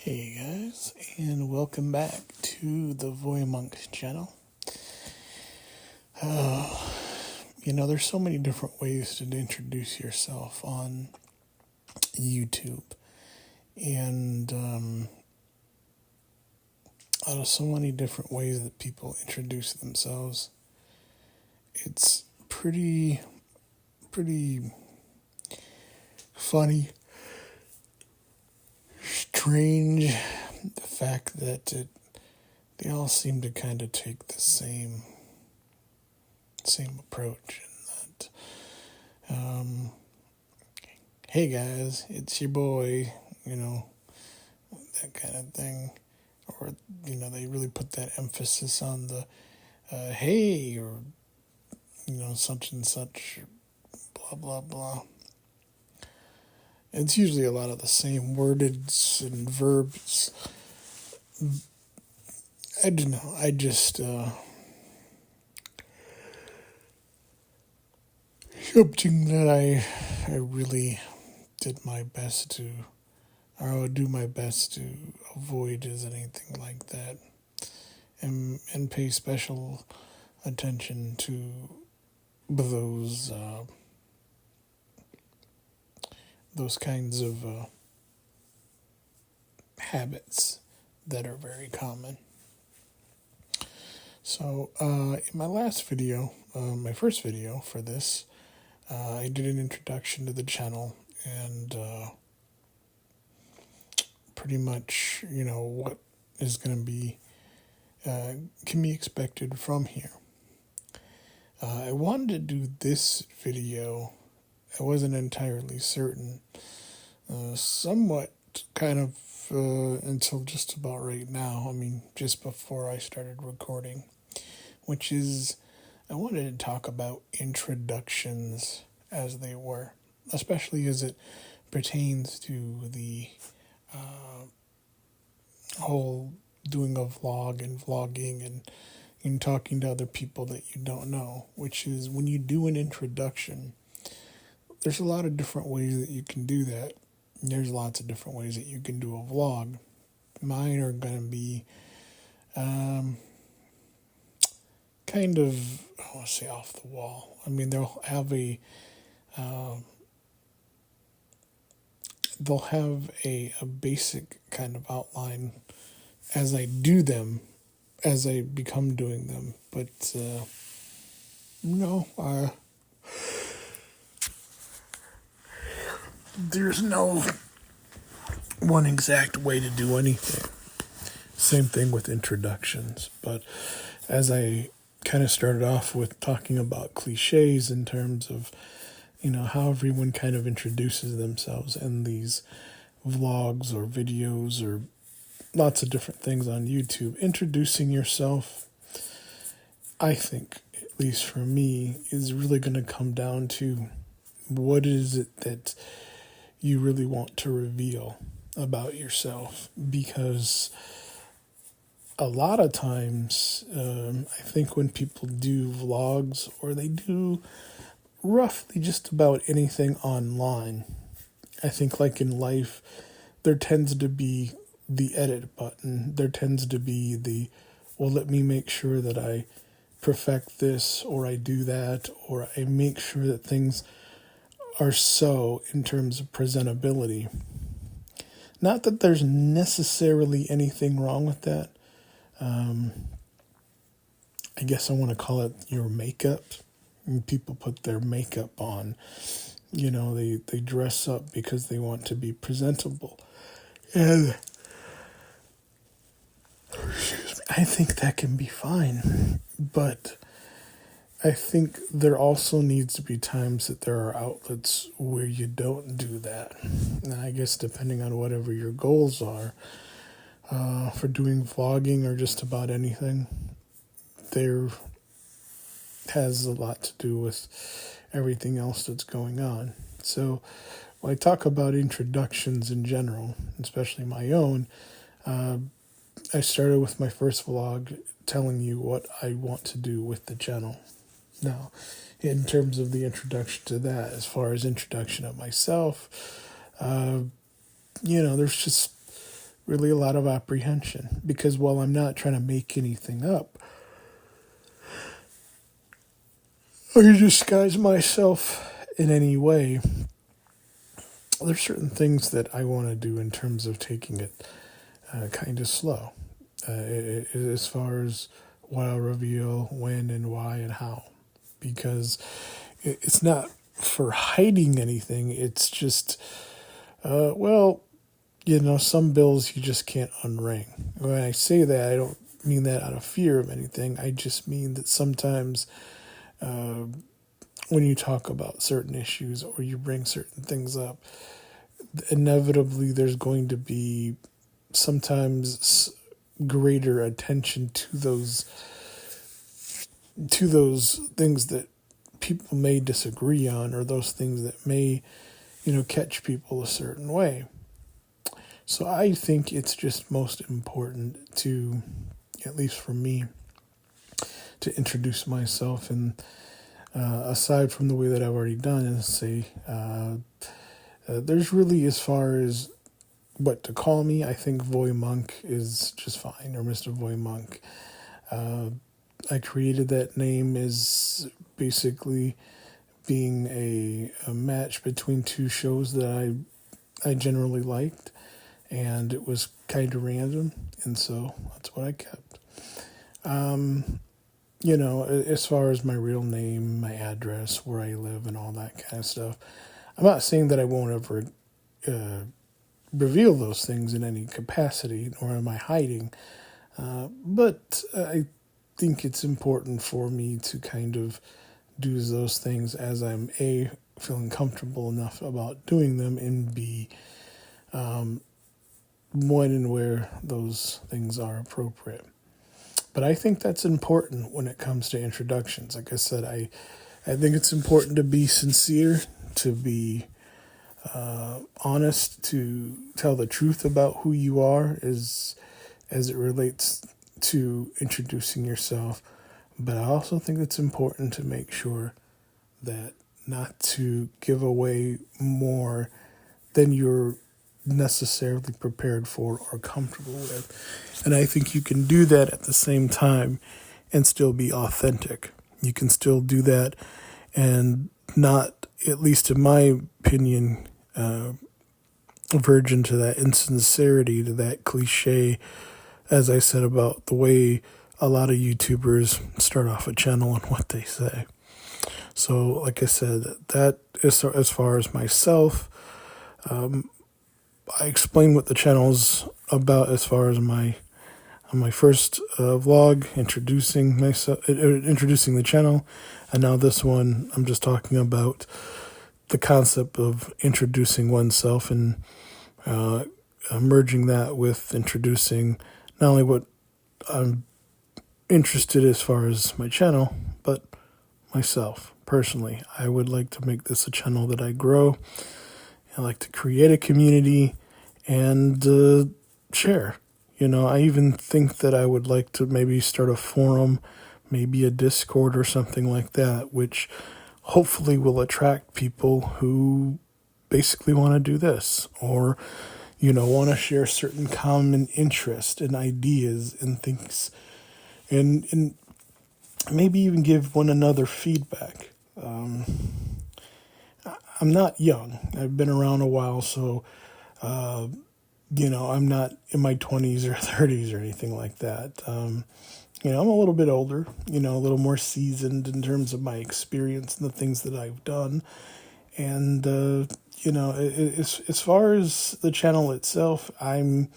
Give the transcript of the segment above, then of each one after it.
Hey guys, and welcome back to the Voymonk channel. There's so many different ways to introduce yourself on YouTube, and out of so many different ways that people introduce themselves, it's pretty funny, strange, the fact that they all seem to kind of take the same approach, in that hey guys, it's your boy, that kind of thing. Or they really put that emphasis on the hey, or such and such, blah blah blah. It's usually a lot of the same wordage and verbs. I don't know. I just something that I really did my best to, or I would do my best to avoid, is anything like that, and pay special attention to those kinds of habits that are very common. So in my last video, my first video for this, I did an introduction to the channel and pretty much, what is going to be, can be expected from here. I wanted to do this video. I wasn't entirely certain, somewhat kind of until just about right now. I mean, just before I started recording, which is, I wanted to talk about introductions as they were, especially as it pertains to the whole doing a vlog and vlogging and talking to other people that you don't know, which is when you do an introduction, there's a lot of different ways that you can do that. There's lots of different ways that you can do a vlog. Mine are going to be kind of, I want to say, off the wall. I mean, they'll have a basic kind of outline as I do them, as I become doing them. But there's no one exact way to do anything. Same thing with introductions. But as I kind of started off with talking about cliches in terms of, how everyone kind of introduces themselves in these vlogs or videos or lots of different things on YouTube, introducing yourself, I think, at least for me, is really going to come down to what is it that you really want to reveal about yourself. Because a lot of times, I think when people do vlogs, or they do roughly just about anything online, I think like in life, there tends to be the edit button. There tends to be the, well, let me make sure that I perfect this, or I do that, or I make sure that things are so in terms of presentability. Not that there's necessarily anything wrong with that. I guess I want to call it your makeup. When people put their makeup on, they dress up because they want to be presentable. And I think that can be fine. But I think there also needs to be times that there are outlets where you don't do that. And I guess depending on whatever your goals are, for doing vlogging or just about anything, there has a lot to do with everything else that's going on. So when I talk about introductions in general, especially my own, I started with my first vlog telling you what I want to do with the channel. Now, in terms of the introduction to that, as far as introduction of myself, there's just really a lot of apprehension, because while I'm not trying to make anything up or disguise myself in any way, there's certain things that I want to do in terms of taking it kind of slow. As far as what I'll reveal, when and why and how. Because it's not for hiding anything, it's just, some bills you just can't unring. When I say that, I don't mean that out of fear of anything. I just mean that sometimes when you talk about certain issues or you bring certain things up, inevitably there's going to be sometimes greater attention to those things that people may disagree on, or those things that may, catch people a certain way. So I think it's just most important to, at least for me, to introduce myself, and aside from the way that I've already done, and say there's really, as far as what to call me, I think Voymonk is just fine, or Mr. Voymonk. I created that name as basically being a match between two shows that I generally liked, and it was kind of random, and so that's what I kept. As far as my real name, my address, where I live, and all that kind of stuff, I'm not saying that I won't ever reveal those things in any capacity, nor am I hiding, but I think it's important for me to kind of do those things as I'm A, feeling comfortable enough about doing them, and B, when and where those things are appropriate. But I think that's important when it comes to introductions. Like I said, I think it's important to be sincere, to be honest, to tell the truth about who you are as it relates to introducing yourself. But I also think it's important to make sure that not to give away more than you're necessarily prepared for or comfortable with. And I think you can do that at the same time and still be authentic. You can still do that and not, at least in my opinion, verge into that insincerity, to that cliche, as I said, about the way a lot of YouTubers start off a channel and what they say. So, like I said, that is as far as myself. I explained what the channel's about as far as my first vlog, introducing myself, introducing the channel, and now this one I'm just talking about the concept of introducing oneself, and merging that with introducing not only what I'm interested as far as my channel, but myself personally. I would like to make this a channel that I grow. I like to create a community and share. I even think that I would like to maybe start a forum, maybe a Discord or something like that, which hopefully will attract people who basically want to do this, or, want to share certain common interest and ideas and things, and maybe even give one another feedback. I'm not young. I've been around a while, so, I'm not in my 20s or 30s or anything like that. I'm a little bit older, a little more seasoned in terms of my experience and the things that I've done. And, as far as the channel itself, I'm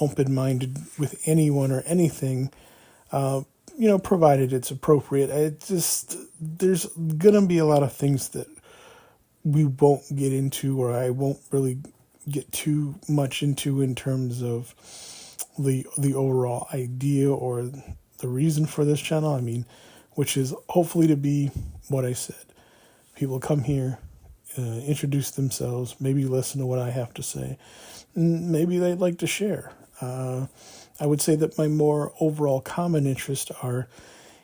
open-minded with anyone or anything, provided it's appropriate. There's going to be a lot of things that we won't get into, or I won't really get too much into in terms of the overall idea or the reason for this channel. I mean, which is hopefully to be what I said. People come here, introduce themselves, maybe listen to what I have to say, and maybe they'd like to share. I would say that my more overall common interests are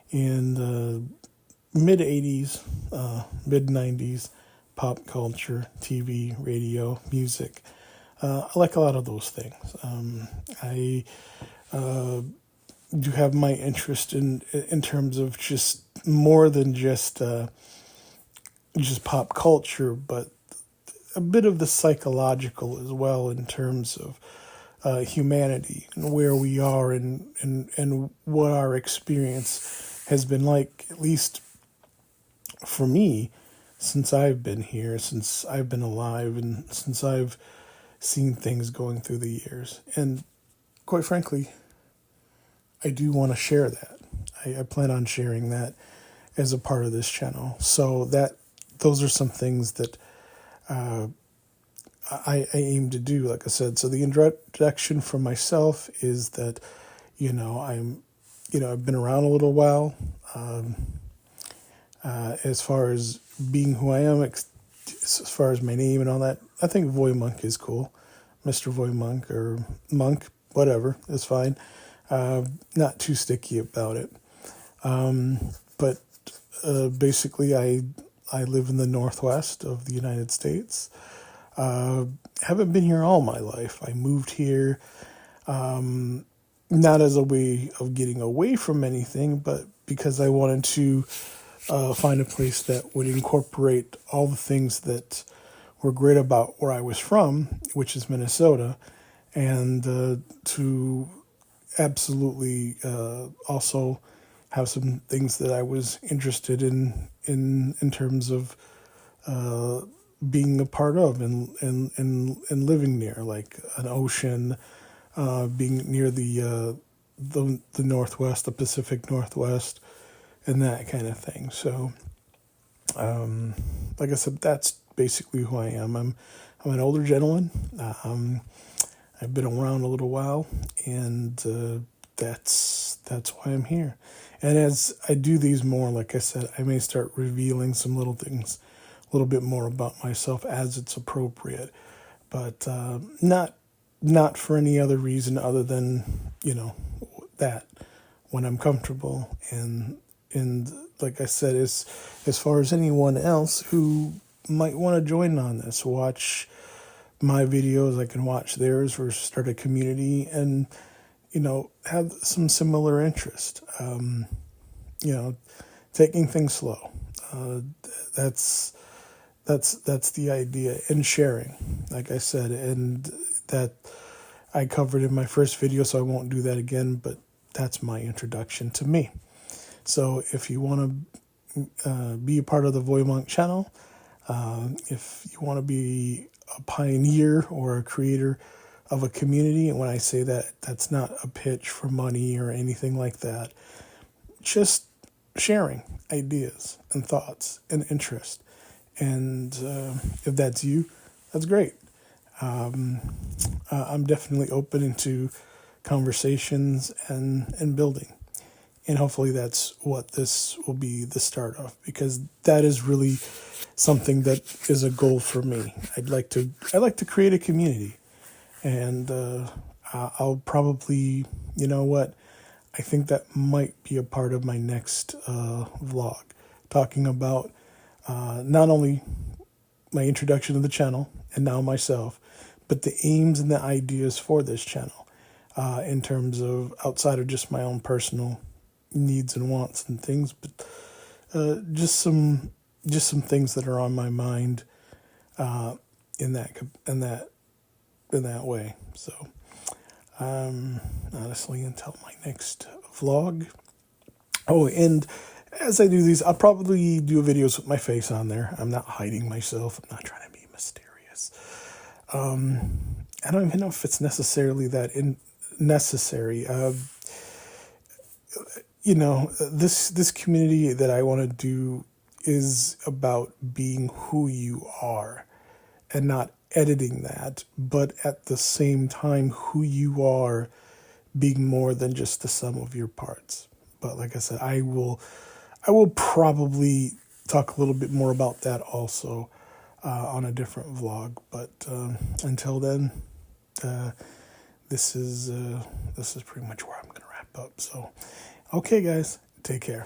in the mid-'80s, mid-'90s, pop culture, TV, radio, music, I like a lot of those things. I do have my interest in terms of just more than just pop culture, but a bit of the psychological as well in terms of humanity and where we are and what our experience has been like, at least for me, since I've been here, since I've been alive, and since I've seen things going through the years. And quite frankly, I do want to share that. I plan on sharing that as a part of this channel. So those are some things that I aim to do, like I said. So the introduction for myself is that, I've been around a little while. As far as being who I am, as far as my name and all that, I think Voymonk is cool. Mr. Voymonk or Monk, whatever, is fine. Not too sticky about it. But basically, I live in the Northwest of the United States. Haven't been here all my life. I moved here not as a way of getting away from anything, but because I wanted to find a place that would incorporate all the things that were great about where I was from, which is Minnesota, and to absolutely also have some things that I was interested in terms of being a part of and living near, like an ocean, being near the Northwest, the Pacific Northwest, and that kind of thing. So, like I said, that's basically who I am. I'm an older gentleman. I've been around a little while, and that's why I'm here. And as I do these more, like I said, I may start revealing some little things, a little bit more about myself as it's appropriate, but not for any other reason other than that when I'm comfortable. And like I said, as far as anyone else who might want to join on this, watch my videos, I can watch theirs, or start a community and have some similar interest. Taking things slow. That's the idea, and sharing, like I said, and that I covered in my first video, so I won't do that again, but that's my introduction to me. So if you want to be a part of the Voymonk channel, if you want to be a pioneer or a creator of a community, and when I say that, that's not a pitch for money or anything like that, just sharing ideas and thoughts and interest. And if that's you, that's great. I'm definitely open into conversations and building. And hopefully that's what this will be the start of, because that is really something that is a goal for me. I'd like to create a community, and I'll probably, I think that might be a part of my next vlog, talking about not only my introduction to the channel and now myself, but the aims and the ideas for this channel in terms of outside of just my own personal needs and wants and things, but just some things that are on my mind in that way. So honestly, until my next vlog. Oh, and as I do these, I'll probably do videos with my face on there. I'm not hiding myself. I'm not trying to be mysterious. I don't even know if it's necessarily that necessary. This community that I want to do is about being who you are and not editing that, but at the same time, who you are being more than just the sum of your parts. But like I said, I will probably talk a little bit more about that also on a different vlog. But until then, this is pretty much where I'm going to wrap up. So, okay, guys, take care.